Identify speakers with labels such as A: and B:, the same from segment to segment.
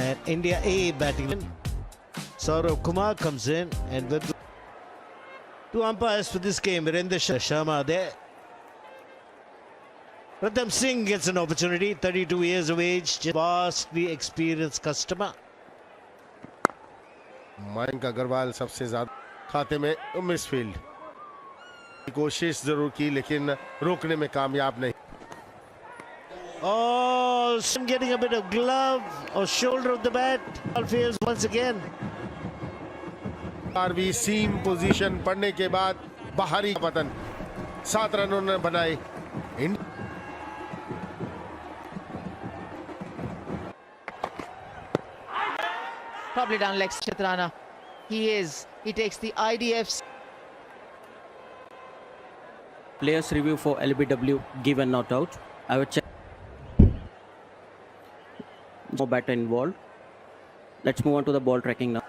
A: And India A batting. Saurav Kumar comes in, and with two umpires for this game, Virender Sharma there. Pratham Singh gets an opportunity, 32 years of age, vastly experienced customer.
B: Mayank Agarwal सबसे ज्यादा खाते में misfield कोशिश जरूर की लेकिन रोकने में कामयाब नहीं.
A: Oh, getting a bit of glove or shoulder of the bat. Ball fails once again.
B: आरवी सीम पोजीशन पड़ने के बाद बाहरी पतन 7 रनों ने बनाए.
C: Probably down legs Chitrana. He takes the IDFs.
D: Players review for LBW, give and not out. I would check. No batter involved. Let's move on to the ball tracking now.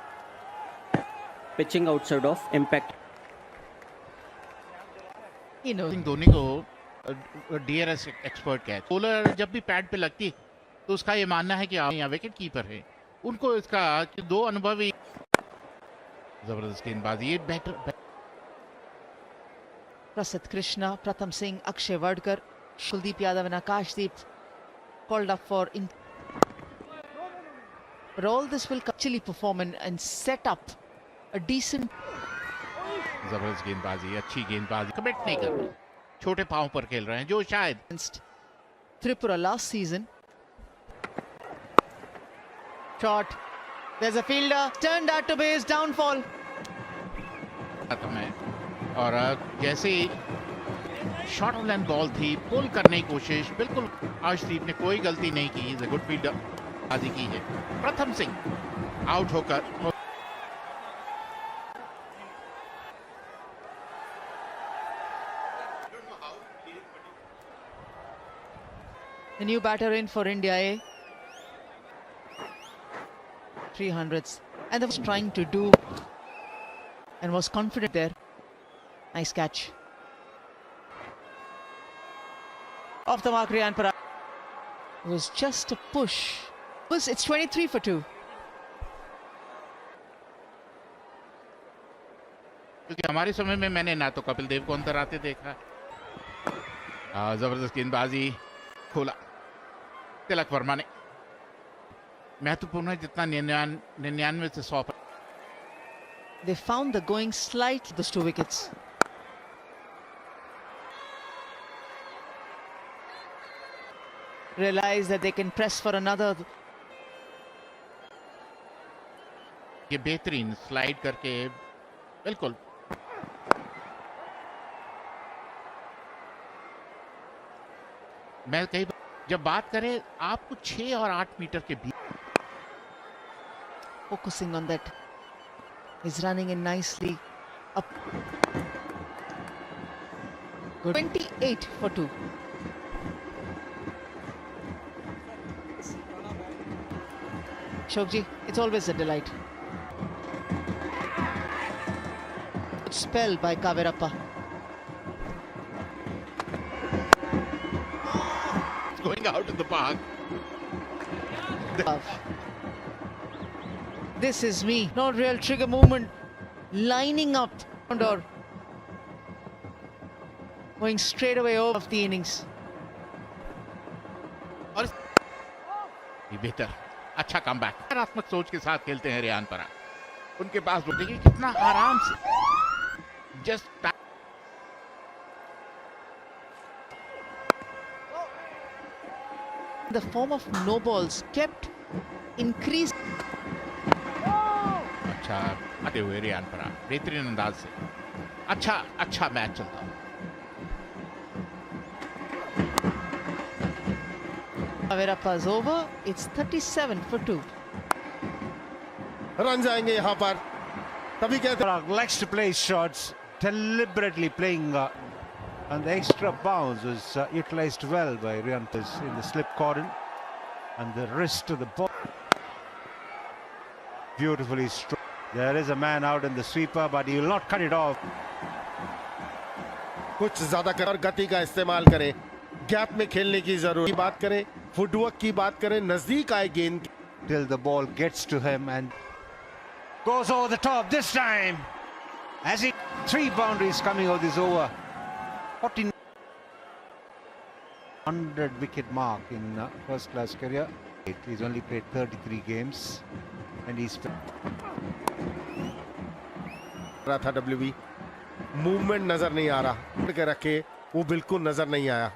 D: Pitching outside of impact.
C: You know.
E: Dhoni को DRS expert कहते हैं. Bowler जब भी pad पे लगती तो उसका ये मानना है कि आप यहाँ विकेट कीपर है. उनको इसका दो अनुभवी जबरदस्त गेंदबाजी. Better
C: Prasidh Krishna, Pratham Singh, Akshay Wadkar, Kuldeep Yadav and Akashdeep called up for but all this will actually perform and set up a decent.
E: जबरदस्त गेंदबाजी, अच्छी गेंदबाजी. कमिट नहीं कर रहे, छोटे पांव पर खेल रहे हैं जो शायद
C: against Tripura last season. Shot. There's a fielder. Turned out to be his downfall.
E: और जैसे शॉर्ट ऑफ लेंथ बॉल थी, पुल करने की कोशिश, बिल्कुल आशदीप ने कोई गलती नहीं की. इज अ गुड फील्डर, बाजी की है. प्रथम सिंह आउट होकर
C: The new batter in for India A. 300s. And they was trying to do and was confident there. Nice catch. Off the mark, Riyan Parag. It was just a push. It's 23 for 2.
E: क्योंकि हमारे समय में मैंने ना तो कपिल देव को अंदर आते देखा. जबरदस्त गेंदबाजी, खोला तिलक वर्मा ने. महत्वपूर्ण है जितना 99 से 100.
C: They found the going slight, those 2 wickets. Realize that they can press for another.
E: ये बेहतरीन स्लाइड करके बिल्कुल. मैं कई जब बात करें आपको 6 और 8 मीटर के बीच.
C: Focusing on that. He's running in nicely. Up. Good. 28 for 2. Shokji, it's always a delight. Good spell by Kavirappa.
E: Going out in the park.
C: This is me. Not real trigger movement. Lining up or going straight away over the innings.
E: और ये बेहतर, अच्छा comeback. सकारात्मक सोच के साथ खेलते हैं रियान पराग. उनके पास देखिए कितना आराम से just
C: the form of no balls kept increase.
E: अच्छा आते हुए रियान पराग बेहतरीन अंदाज से. अच्छा मैच चलता.
C: Kavirappa's over. It's 37 for 2.
B: Run जाएंगे यहाँ पर. तभी कहते
A: Parag likes to play shots, deliberately playing, and the extra bounce was utilized well by Riyan in the slip cordon, and the wrist to the ball. Beautifully struck. There is a man out in the sweeper, but he will not cut it off.
B: कुछ ज्यादा कर और गति का इस्तेमाल करें. Gap में खेलने की जरूरत की बात करें, फुटवर्क की बात करें, नजदीक आए गेंद
A: till the ball gets to him and goes over the top this time. As he 3 boundaries coming out this over. 100 wicket mark in first class career. He's only played 33 games and he's
B: रहा था WB movement नजर नहीं आ रहा के रखे वो बिल्कुल नजर नहीं आया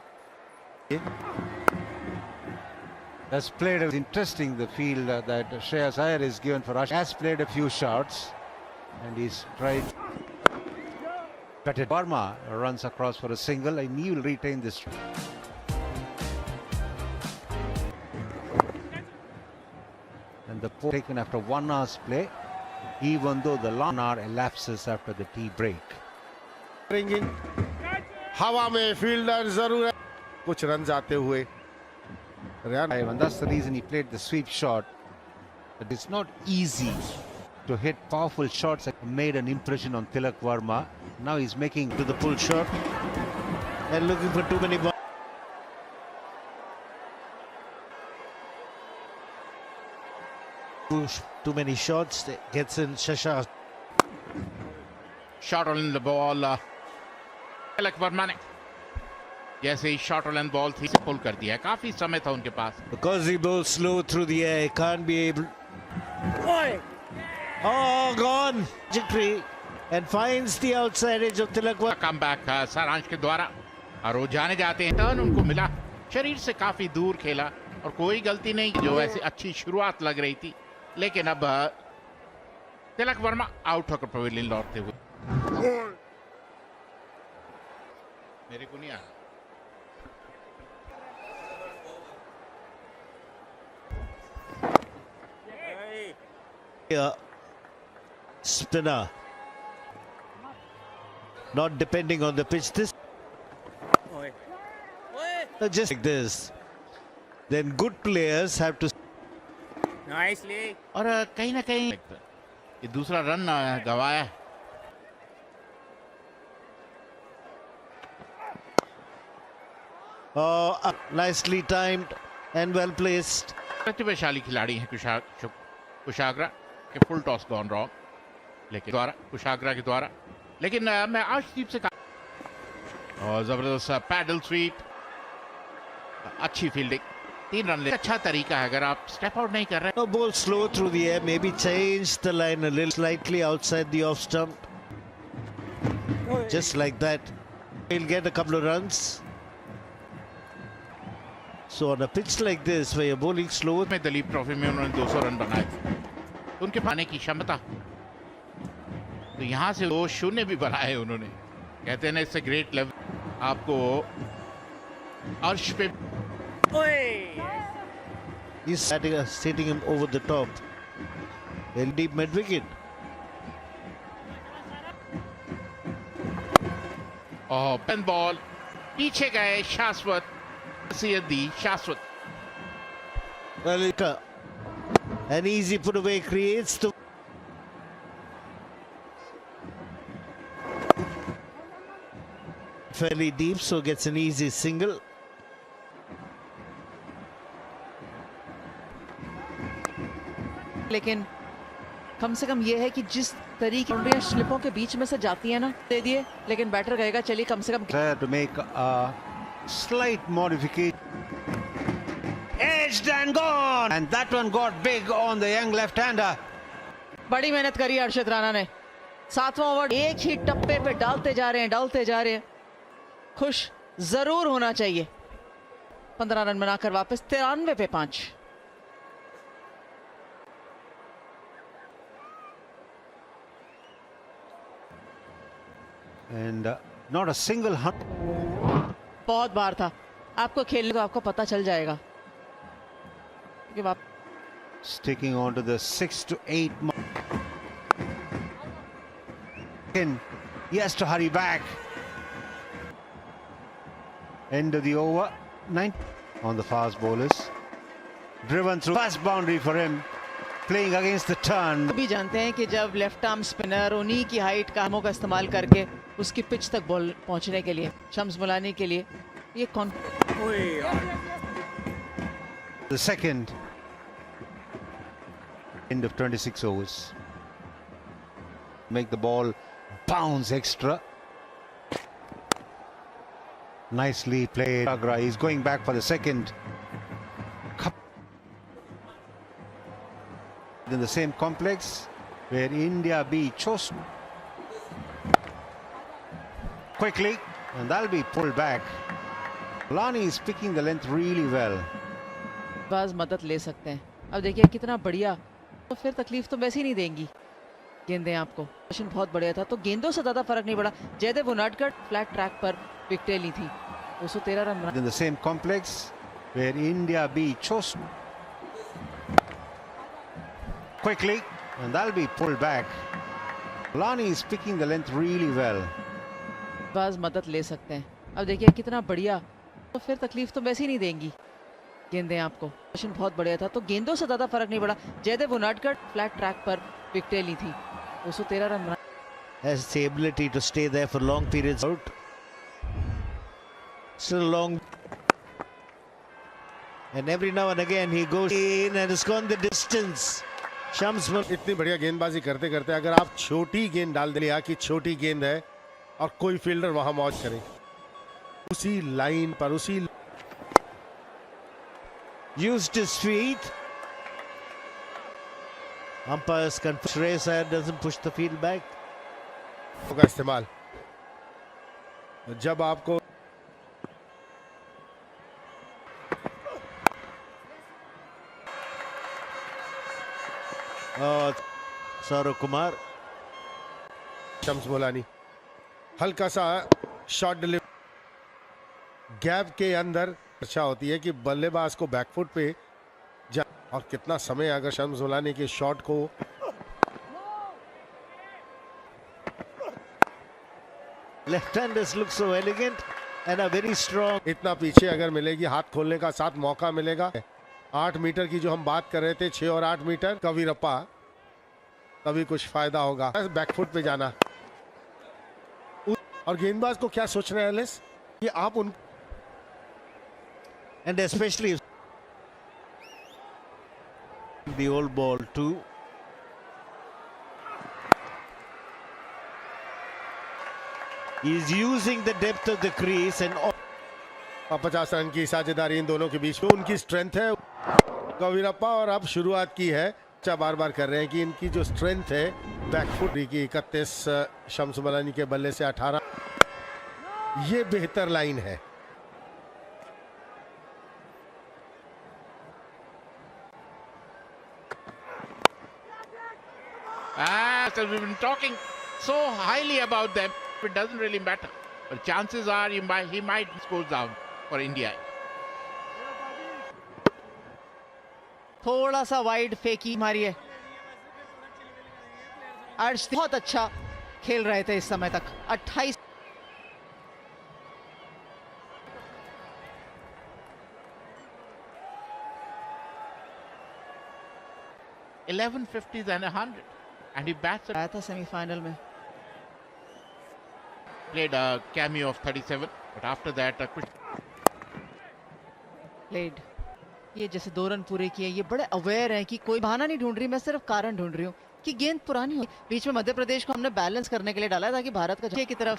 A: has played. It's interesting the field that Shreyas Iyer is given for Rush. Has played a few shots and he's tried. But Verma runs across for a single and he will retain this. And the ball taken after 1 hour's play, even though the long hour elapses after the tea break.
B: हवा में fielder जरूर है कुछ run आते हुए
A: And that's the reason he played the sweep shot. But it's not easy to hit powerful shots that made an impression on Tilak Verma. Now he's making
F: to the pull shot and looking for too many balls. Too many shots, gets in Shasha.
E: Shot on the ball. Tilak Verma ने जैसे ही shot on ball थी पुल कर दिया है काफी समय था उनके पास
F: Because he bowls slow through the air, he can't be able. Oh, gone! Trajectory and finds the outside edge of Tilak Verma.
E: Come back सारांश के द्वारा और वो जाने जाते हैं टर्न उनको मिला शरीर से काफी दूर खेला और कोई गलती नहीं जो ऐसी अच्छी शुरुआत लग रही थी लेकिन अब तिलक वर्मा आउट होकर पवेलियन लौटते हुए मेरे को नहीं आ
F: Spinner, not depending on the pitch. This just like this. Then good players have to.
E: Nicely. और कहीं ना कहीं ये दूसरा run गवाया
F: Nicely timed and well placed.
E: प्रतिभाशाली खिलाड़ी हैं कुशाग्रा के फुल टॉस गॉन रॉन्ग लेकिन कुशाग्रा के द्वारा लेकिन मैं आशदीप से कहा और जबरदस्त पैडल स्वीप अच्छी फील्डिंग 3 रन ले अच्छा तरीका है अगर आप स्टेप आउट नहीं कर रहे
F: No ball slow through the air, maybe change the line a little slightly outside the off stump. Just like that. He'll get a couple of runs. So on a pitch like this where you're bowling slow
E: में Dalip trophy में उन्होंने 200 run बनाए थे उनके पाने की क्षमता तो यहाँ से 2-0 भी बनाए उन्होंने कहते हैं ना इससे ग्रेट लेवल आपको अर्श पे
F: he's setting him over the top. He'll deep mid wicket.
E: और पेन बॉल पीछे गए शाश्वत दी शाश्वत
F: Well, an easy put away creates the fairly deep, so gets an easy single.
C: लेकिन कम से कम ये है कि जिस तरीके बाउंड्रियां स्लिपों के बीच में से जाती है ना दे दिए लेकिन बैटर कहेगा चलिए कम से कम
A: try to make a slight modification. Edged and gone, and that one got big on the young left-hander.
C: बड़ी मेहनत करी अर्शद राणा ने 7वां ओवर एक ही टप्पे पे डालते जा रहे हैं खुश जरूर होना चाहिए 15 रन बनाकर वापस 93 पे 5
A: And not a single hunt.
C: बहुत बार था आपको खेलने को आपको पता चल जाएगा कि
A: Sticking on to the 6 to 8 mark. He has to hurry back. End of the over. 9 on the fast bowlers. Driven through fast boundary for him. Playing against the turn.
C: भी जानते हैं कि जब लेफ्ट आर्म स्पिनर उन्हीं की height कामों का इस्तेमाल करके उसकी पिच तक बॉल पहुंचने के लिए शम्स बुलाने के लिए ये
A: The second. End of 26 overs. Make the ball bounce extra. Nicely played. Agra is going back for the second. In the same complex where India B chose quickly, and that'll be pulled back. Lani is picking the length really well.
C: बस मदद ले सकते हैं. अब देखिए कितना बढ़िया, तो फिर तकलीफ तो वैसे ही नहीं देंगी गेंदें आपको. सेशन बहुत बढ़िया था, तो गेंदों से ज़्यादा फर्क नहीं पड़ा. जयदेव उनाडकट फ्लैट ट्रैक पर विकेटें ली थी. 213 रन बना.
A: In the same complex where India B chose quickly, and that'll be pulled back. Lani is picking the length really well.
C: बस मदद ले सकते हैं. अब देखिए कितना बढ़िया, तो फिर तकलीफ तो वैसे ही नहीं देंगी गेंदें आपको. सेशन बहुत बढ़िया था, तो गेंदों से ज़्यादा फर्क नहीं पड़ा. जयदेव उनाडकट फ्लैट ट्रैक पर विकेटें ली थी. 213 रन बना.
F: Has the ability to stay there for long periods out. Still long. And every now and again he goes in and has gone the distance. Shams
B: इतनी बढ़िया गेंदबाजी करते करते अगर आप छोटी गेंद डाल दे, कि छोटी गेंद है और कोई फील्डर वहां मौज करे, उसी लाइन पर उसी
F: used his feet. Umpires can Shreyas Iyer doesn't push the field back.
B: का इस्तेमाल. जब आपको
F: Saurav Kumar.
B: शम्स मोलानी हल्का सा शॉट डिलीवर गैप के अंदर अच्छा होती है कि बल्लेबाज को बैकफुट पे जा, और कितना समय अगर शम्स मोलानी के शॉट को
F: Left-handers look so elegant and are very strong.
B: इतना पीछे अगर मिलेगी, हाथ खोलने का साथ मौका मिलेगा. 8 मीटर की जो हम बात कर रहे थे, 6 और 8 मीटर कवीरप्पा, तभी कुछ फायदा होगा. बैकफुट पे जाना. और गेंदबाज को क्या सोचना है एलिस, कि आप उन
F: And especially the old ball too. He's using the depth of the crease and
B: 50 run की साझेदारी इन दोनों के बीच में उनकी स्ट्रेंथ है. कवीरप्पा और अब शुरुआत की है, बार बार कर रहे हैं कि इनकी जो स्ट्रेंथ है बैकफुट की 31, शम्स मोलानी के बल्ले से 18, ये बेहतर लाइन है.
E: So we've been talking so highly about them. It doesn't really matter. But chances are he might score down for India.
C: थोड़ा सा वाइड फेंकी मारी है. अर्श बहुत अच्छा खेल रहे थे इस समय तक. 28
E: 11 50s and 100, and he bats
C: आया था सेमीफाइनल में.
E: played a cameo of 37, but after that
C: played ये जैसे 2 रन पूरे किए, ये बड़े अवेयर हैं कि कोई बहाना नहीं ढूंढ रही, मैं सिर्फ कारण ढूंढ रही हूँ कि गेंद पुरानी हो. बीच में मध्य प्रदेश को हमने बैलेंस करने के लिए डाला ताकि भारत का झटके की तरफ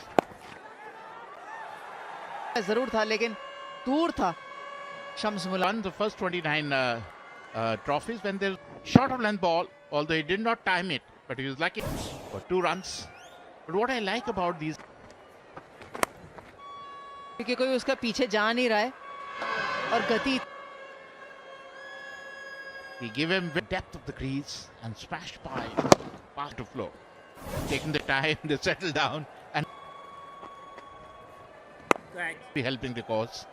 C: जरूर था, लेकिन दूर था. Shams Molani
E: won the first 29 trophies when they're short of length ball, although he did not time it, but he was lucky for 2 runs. But what I like about these,
C: क्योंकि कोई उसका पीछे जा नहीं रहा है और गति.
E: he gave him the depth of the crease and smashed by past to floor, taking the time to settle down and be helping the cause.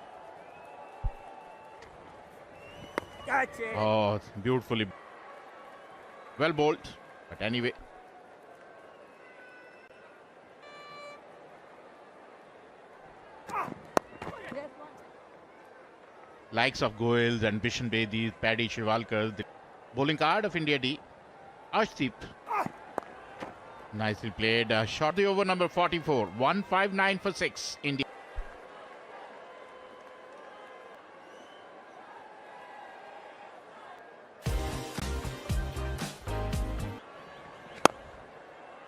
E: Oh, beautifully well bowled, but anyway. Likes of Goyals and Bishan Bedi, Paddy Shivalkar, the bowling card of India D. Arshdeep. Nicely played. Shot the over number 44. 159 for 6. India.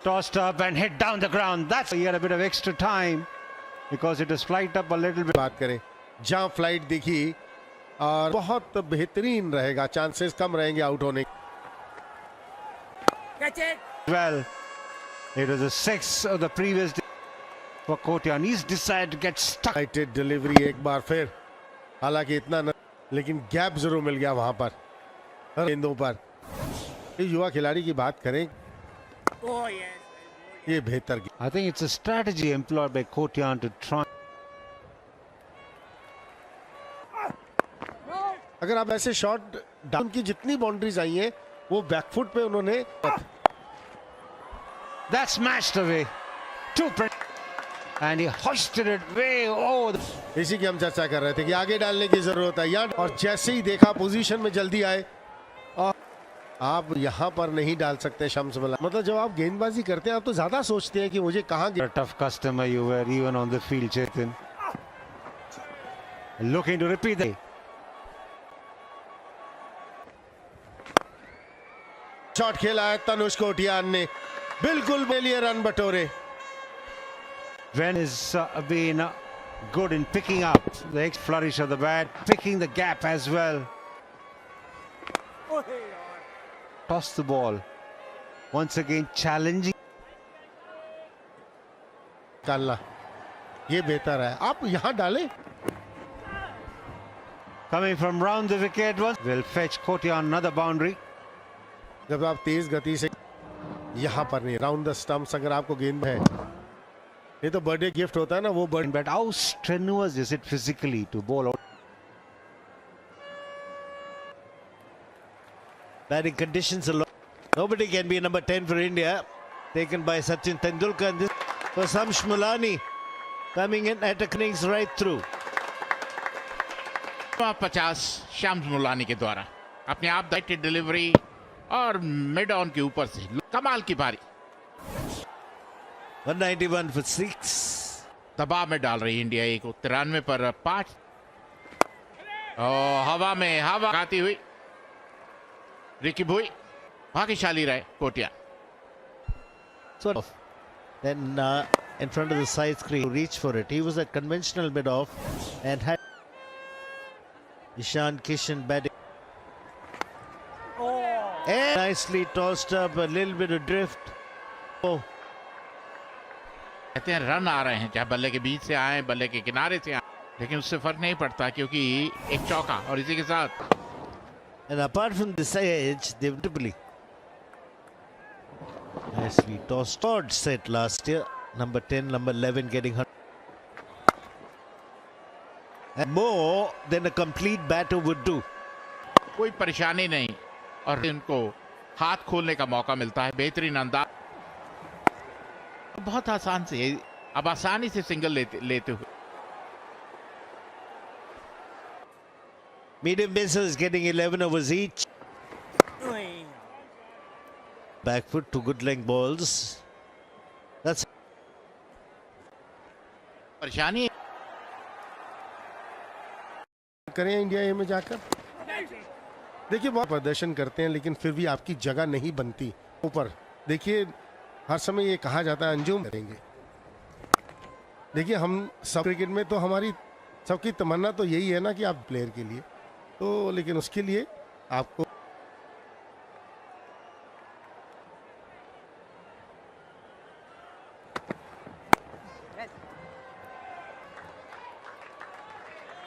A: Tossed up and hit down the ground. That's he had a bit of extra time because it was flight up a little bit.
B: बात करें जहां flight दिखी और बहुत बेहतरीन रहेगा, chances कम रहेंगे out होने के।
A: Well, it was a 6 of the previous day for Kotian. He's decided to get stuck.
B: Righted delivery एक बार फिर, हालांकि इतना न, लेकिन गैप जरूर मिल गया वहां पर गेंदों पर। ये युवा खिलाड़ी की बात करें, ये बेहतर
A: I think it's a strategy employed by Kotian to try.
B: अगर आप ऐसे शॉट डाउन की जितनी बाउंड्रीज आई हैं वो बैकफुट पे उन्होंने
A: That's smashed away. And he hoisted it way over.
B: इसी की हम चर्चा कर रहे थे कि आगे डालने की जरूरत है यहाँ, और जैसे ही देखा पोजीशन में जल्दी आए, और आप यहाँ पर नहीं डाल सकते शम्स मलानी। मतलब जब आप गेंदबाजी करते हैं आप तो ज्यादा सोचते हैं कि मुझे कहाँ
A: A tough customer you were even on the field, Chetan. Looking to repeat that.
B: Shot खेला है तनुष कोटियान ने, बिल्कुल लिए रन बटोरे।
A: Ven has been good in picking up the flourish of the bat, picking the gap as well. Toss the ball. Once again challenging.
B: डालना ये बेहतर है, आप यहाँ डालें।
A: Coming from round the wicket will fetch Kotian another boundary.
B: जब आप तेज गति से यहाँ पर नहीं, राउंड द स्टंप्स अगर आपको गेंद है, ये तो बर्थडे गिफ्ट होता है ना, वो birthday.
A: But how strenuous is it physically to bowl out?
F: Batting conditions a lot. Nobody can be number 10 for India. Taken by Sachin Tendulkar. And this for Shams Mulani coming in at a innings right through.
E: 50 Shams Mulani के द्वारा अपने आप दाइट delivery और mid on के ऊपर से कमाल की पारी
F: 191 for 6.
E: दबाव में डाल रही इंडिया। 93 पर 5 और हवा में हवा आती हुई रिकी भुई भाग्यशाली रहे कोटिया।
F: Sort of. Then in front of the side screen to reach for it. He was a conventional mid off and had Ishan Kishan batting. And nicely tossed up, a little bit of drift. Oh.
E: कहते हैं run आ रहे हैं, चाहे बल्ले के बीच से आए बल्ले के किनारे से आए, लेकिन उससे फर्क नहीं पड़ता क्योंकि एक चौका और इसी के साथ।
F: And apart from this edge, they typically nicely tossed. Odd set last year. Number 10, number 11 getting 100. And more than a complete batter would do.
E: कोई परेशानी नहीं और उनको हाथ खोलने का मौका मिलता है। बेहतरीन अंदाज, बहुत आसान से अब आसानी से सिंगल लेते हुए।
F: Medium bases getting 11 overs each. Back foot, 2 good length balls. That's
E: परेशानी
B: करें इंडिया ए में जाकर। देखिए बहुत प्रदर्शन करते हैं लेकिन फिर भी आपकी जगह नहीं बनती ऊपर। देखिए हर समय ये कहा जाता है अंजुम करेंगे। देखिए हम सब क्रिकेट में तो हमारी सबकी तमन्ना तो यही है ना कि आप प्लेयर के लिए तो, लेकिन उसके लिए आपको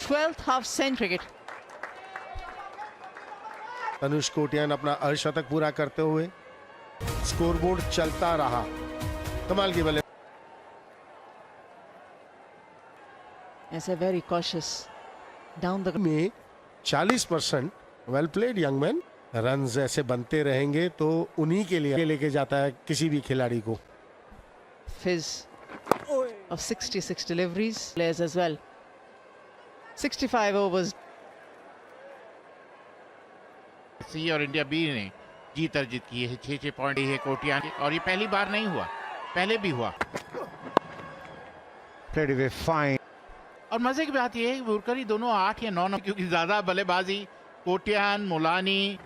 C: twelfth half century cricket.
B: Tanush Kotian अपना अर्धशतक पूरा करते हुए स्कोरबोर्ड चलता रहा। कमाल की बल्ले
C: ऐसे वेरी कॉशियस डाउन द
B: में 40%। Well played young man. Run ऐसे बनते रहेंगे तो उन्हीं के लिए लेके जाता है किसी भी खिलाड़ी को।
C: fizz of 66 deliveries players as well, 65 overs।
E: सी और इंडिया बी ने जीत अर्जित की है। 6 पॉइंट है कोटिया की और ये पहली बार नहीं हुआ, पहले भी हुआ।
A: Played away fine.
E: और मजे की बात यह है कि वुरकरी दोनों 8 या 9 क्योंकि ज्यादा बल्लेबाजी कोटियान मुलानी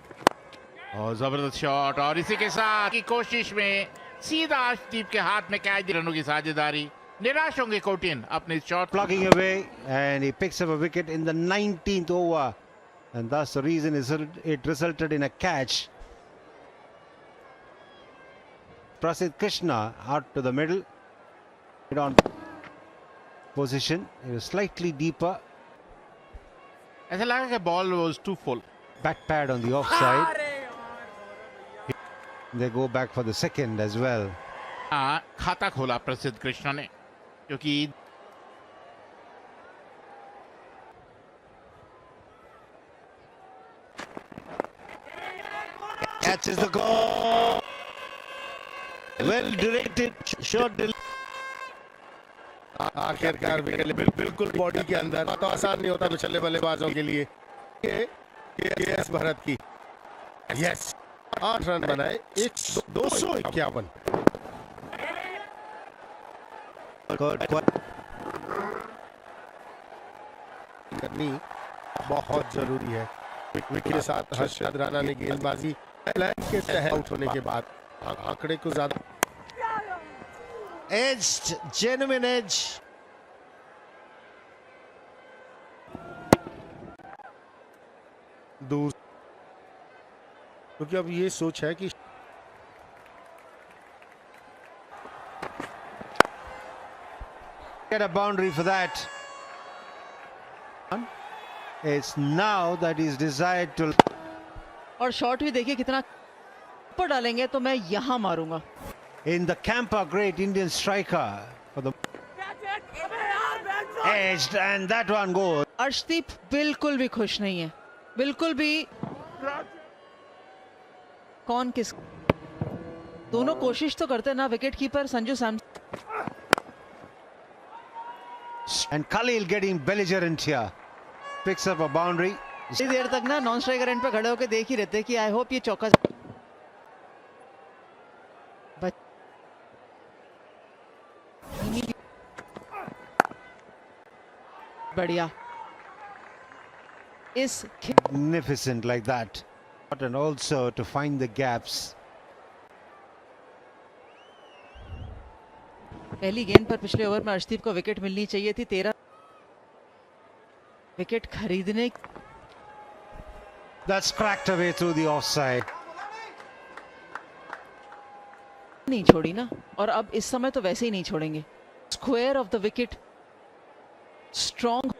E: और जबरदस्त शॉट और इसी के साथ की कोशिश में सीधा अर्शदीप के हाथ में कैच, रनों की साझेदारी। निराश होंगे कोटियन अपने shot.
A: Plugging away, and he picks up a wicket in the 19th over, and thus the reason is it resulted in a catch. Prasidh Krishna out to the middle, on position. He was slightly deeper.
E: ऐसा लगा कि ball was too full.
A: Back pad on the offside. They go back for the second as well.
E: हाँ, खाता खोला प्रसिद्ध कृष्णा ने, क्योंकि
F: Catches the goal. Well directed shot.
B: आखिरकार विकेट बिल्कुल बॉडी के अंदर, तो आसान नहीं होता पिछले बल्लेबाजों के लिए। केएस भरत की यस 8 रन बनाए, 251। करनी बहुत जरूरी है। विकेट के साथ हर्षद राणा ने गेंदबाजी प्लान के तहत आउट होने के बाद आंकड़े को ज्यादा
F: Edged, genuine edge.
B: दूर, क्योंकि अब ये सोच है कि
A: Get a boundary for that. It's now that he's desired to.
C: और शॉट भी देखिए कितना ऊपर डालेंगे तो मैं यहां मारूंगा।
A: In the camper, great Indian striker for the edged, and that one goes.
C: Arshdeep बिल्कुल भी खुश नहीं है, बिल्कुल भी। कौन किस, दोनों कोशिश तो करते ना, wicket keeper Sanju Samson.
A: And Khalil getting belligerent here. Picks up a boundary.
C: इतनी देर तक ना नॉन स्ट्राइकर एंड पे खड़े होकर देख ही रहते कि आई होप ये चौका। बढ़िया इस
A: Magnificent like that. And also to find the gaps.
C: पहली गेंद पर पिछले ओवर में अर्शदीप को विकेट मिलनी चाहिए थी। 13 विकेट खरीदने
A: That's cracked away through the offside.
C: नहीं छोड़ी ना, और अब इस समय तो वैसे ही नहीं छोड़ेंगे। Square of the wicket, strong